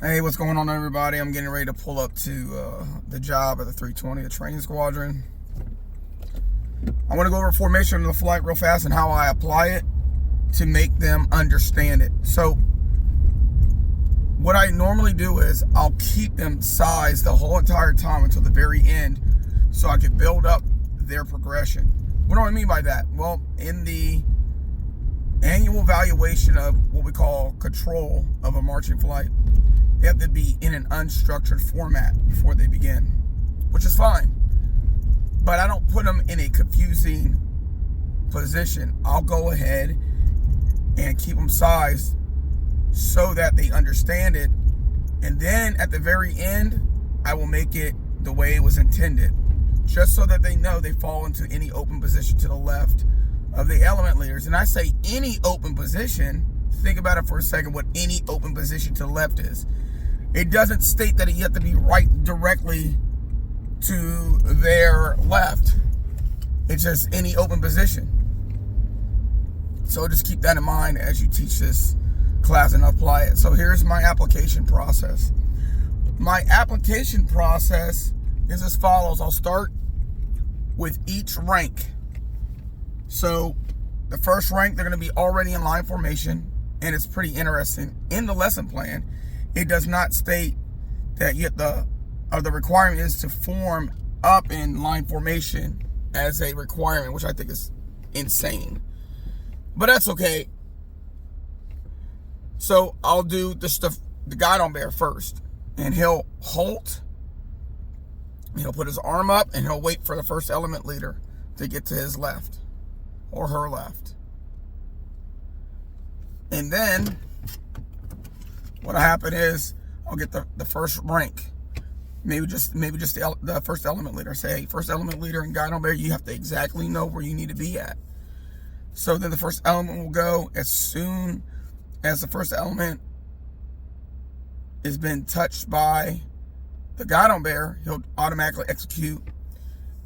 Hey, what's going on, everybody? I'm getting ready to pull up to the job at the 320, the training squadron. I want to go over formation of the flight real fast and how I apply it to make them understand it. So what I normally do is I'll keep them sized the whole entire time until the very end so I can build up their progression. What do I mean by that? Well, in the annual evaluation of what we call control of a marching flight, they have to be in an unstructured format before they begin, which is fine. But I don't put them in a confusing position. I'll go ahead and keep them sized so that they understand it. And then at the very end, I will make it the way it was intended, just so that they know they fall into any open position to the left of the element leaders. And I say any open position, think about it for a second, what any open position to the left is. It doesn't state that you have to be right directly to their left. It's just any open position. So just keep that in mind as you teach this class and apply it. So here's my application process. My application process is as follows. I'll start with each rank. So the first rank, they're going to be already in line formation, and it's pretty interesting. In the lesson plan, it does not state that the requirement is to form up in line formation as a requirement, which I think is insane. But that's okay. So I'll do the guide on bear first, and he'll halt. He'll put his arm up, and he'll wait for the first element leader to get to his left or her left. And then what'll happen is I'll get the first rank. Maybe just the first element leader. Say, hey, first element leader and guide on bear, you have to exactly know where you need to be at. So then the first element will go as soon as the first element has been touched by the guide on bear, he'll automatically execute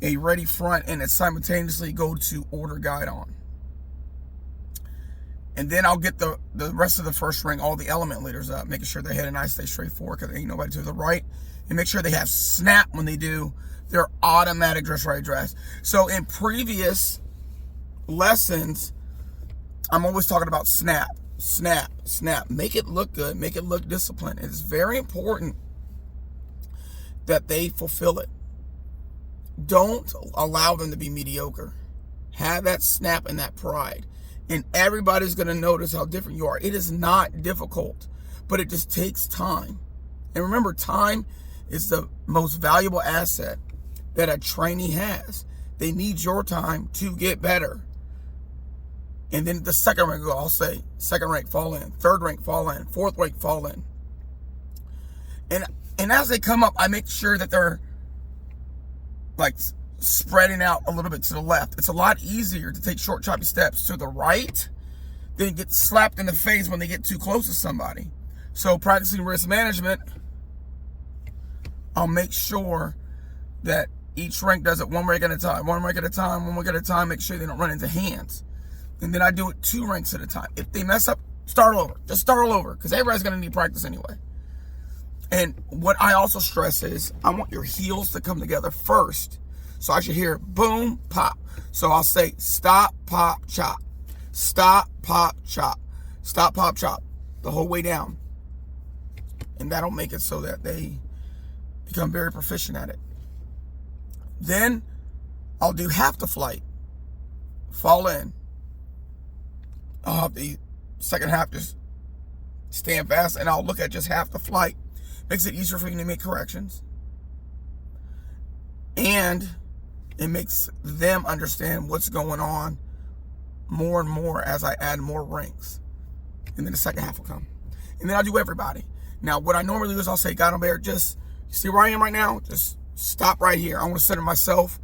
a ready front and it simultaneously go to order guide on. And then I'll get the rest of the first ring, all the element leaders up, making sure their head and eyes stay straight forward because there ain't nobody to the right. And make sure they have snap when they do their automatic dress ready dress. So in previous lessons, I'm always talking about snap, snap, snap. Make it look good, make it look disciplined. It's very important that they fulfill it. Don't allow them to be mediocre. Have that snap and that pride. And everybody's going to notice how different you are. It is not difficult, but it just takes time. And remember, time is the most valuable asset that a trainee has. They need your time to get better. And then the second rank, I'll say, second rank fall in, third rank fall in, fourth rank fall in. And as they come up, I make sure that they're like spreading out a little bit to the left. It's a lot easier to take short, choppy steps to the right than get slapped in the face when they get too close to somebody. So practicing risk management, I'll make sure that each rank does it one rank at a time, one rank at a time, one rank at a time, make sure they don't run into hands. And then I do it 2 ranks at a time. If they mess up, start over. Just start all over because everybody's going to need practice anyway. And what I also stress is I want your heels to come together first. So I should hear boom, pop. So I'll say stop, pop, chop. Stop, pop, chop. Stop, pop, chop. The whole way down. And that'll make it so that they become very proficient at it. Then I'll do half the flight. Fall in. I'll have the second half just stand fast and I'll look at just half the flight. Makes it easier for you to make corrections. And it makes them understand what's going on more and more as I add more ranks. And then the second half will come. And then I'll do everybody. Now, what I normally do is I'll say, God, bear, just, you see where I am right now? Just stop right here. I want to center myself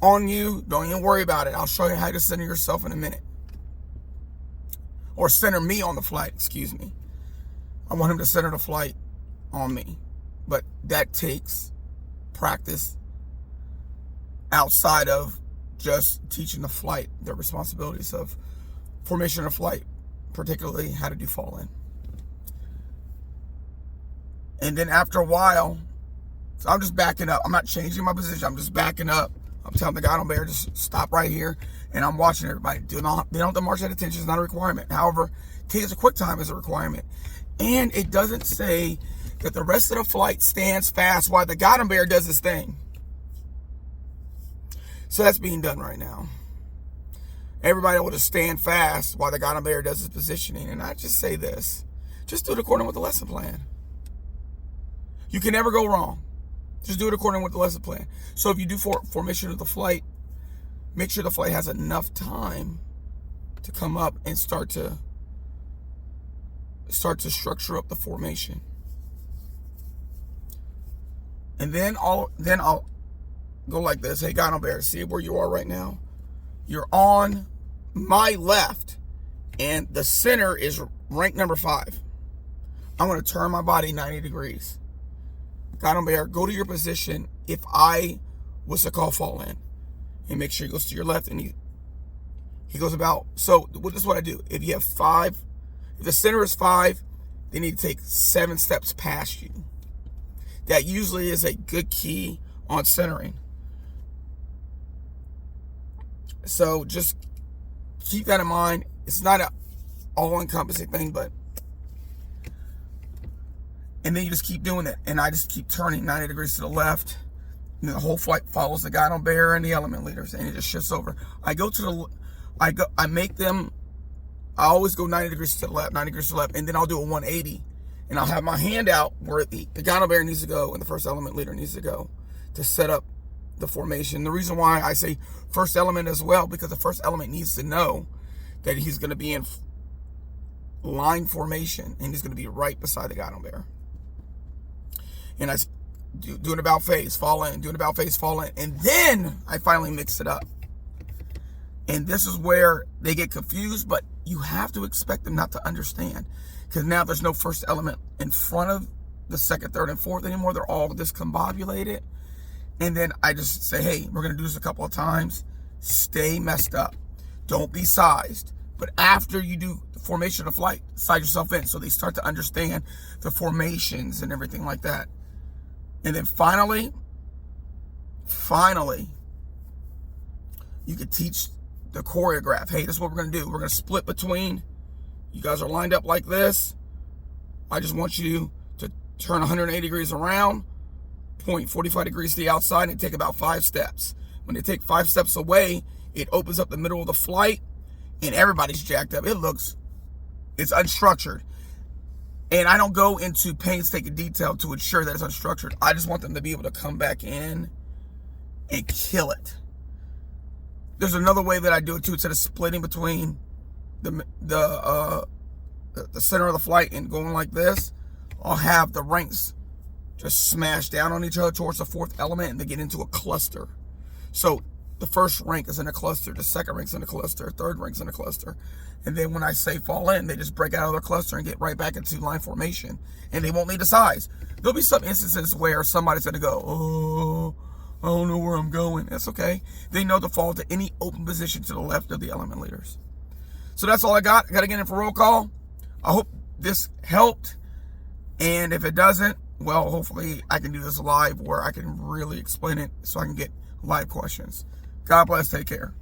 on you. Don't even worry about it. I'll show you how to center yourself in a minute. Or center me on the flight, excuse me. I want him to center the flight on me. But that takes practice outside of just teaching the flight, the responsibilities of formation of flight, particularly how to do fall in. And then after a while, so I'm just backing up. I'm not changing my position. I'm just backing up. I'm telling the guy on bear, just stop right here. And I'm watching everybody. They don't have to march at attention. It's not a requirement. However, take as a quick time is a requirement. And it doesn't say that the rest of the flight stands fast while the guy on bear does his thing. So that's being done right now. Everybody will just stand fast while the guy on bear does his positioning. And I just say this. Just do it according with the lesson plan. You can never go wrong. Just do it according with the lesson plan. So if you do formation of the flight, make sure the flight has enough time to come up and start to structure up the formation. And then I'll go like this. Hey, guy on bear, see where you are right now? You're on my left, and the center is rank number 5. I'm going to turn my body 90 degrees. Guy on bear, go to your position if I was to call fall in. And make sure he goes to your left, and he goes about. So this is what I do. If you have 5, if the center is 5, they need to take 7 steps past you. That usually is a good key on centering. So just keep that in mind. It's not an all-encompassing thing, but... And then you just keep doing it. And I just keep turning 90 degrees to the left. And the whole flight follows the guide on bear and the element leaders. And it just shifts over. I make them... I always go 90 degrees to the left, 90 degrees to the left. And then I'll do a 180. And I'll have my hand out where the guide on bear needs to go and the first element leader needs to go to set up the formation. The reason why I say first element as well, because the first element needs to know that he's going to be in line formation and he's going to be right beside the guide on bear. And I do an about face, fall in, do an about face, fall in, and then I finally mix it up. And this is where they get confused, but you have to expect them not to understand, because now there's no first element in front of the second, third, and fourth anymore. They're all discombobulated. And then I just say, hey, we're going to do this a couple of times. Stay messed up. Don't be sized. But after you do the formation of flight, size yourself in. So they start to understand the formations and everything like that. And then finally, you could teach the choreograph. Hey, this is what we're going to do. We're going to split between, you guys are lined up like this. I just want you to turn 180 degrees around, point 45 degrees to the outside, and take about 5 steps. When they take 5 steps away, it opens up the middle of the flight, and everybody's jacked up. It's unstructured. And I don't go into painstaking detail to ensure that it's unstructured. I just want them to be able to come back in and kill it. There's another way that I do it too. Instead of splitting between the center of the flight and going like this, I'll have the ranks just smash down on each other towards the fourth element, and they get into a cluster. So the first rank is in a cluster, the second rank's in a cluster, third rank's in a cluster. And then when I say fall in, they just break out of their cluster and get right back into line formation. And they won't need to size. There'll be some instances where somebody's going to go, oh, I don't know where I'm going. That's okay. They know to fall to any open position to the left of the element leaders. So that's all I got. I got to get in for roll call. I hope this helped. And if it doesn't, well, hopefully I can do this live where I can really explain it so I can get live questions. God bless. Take care.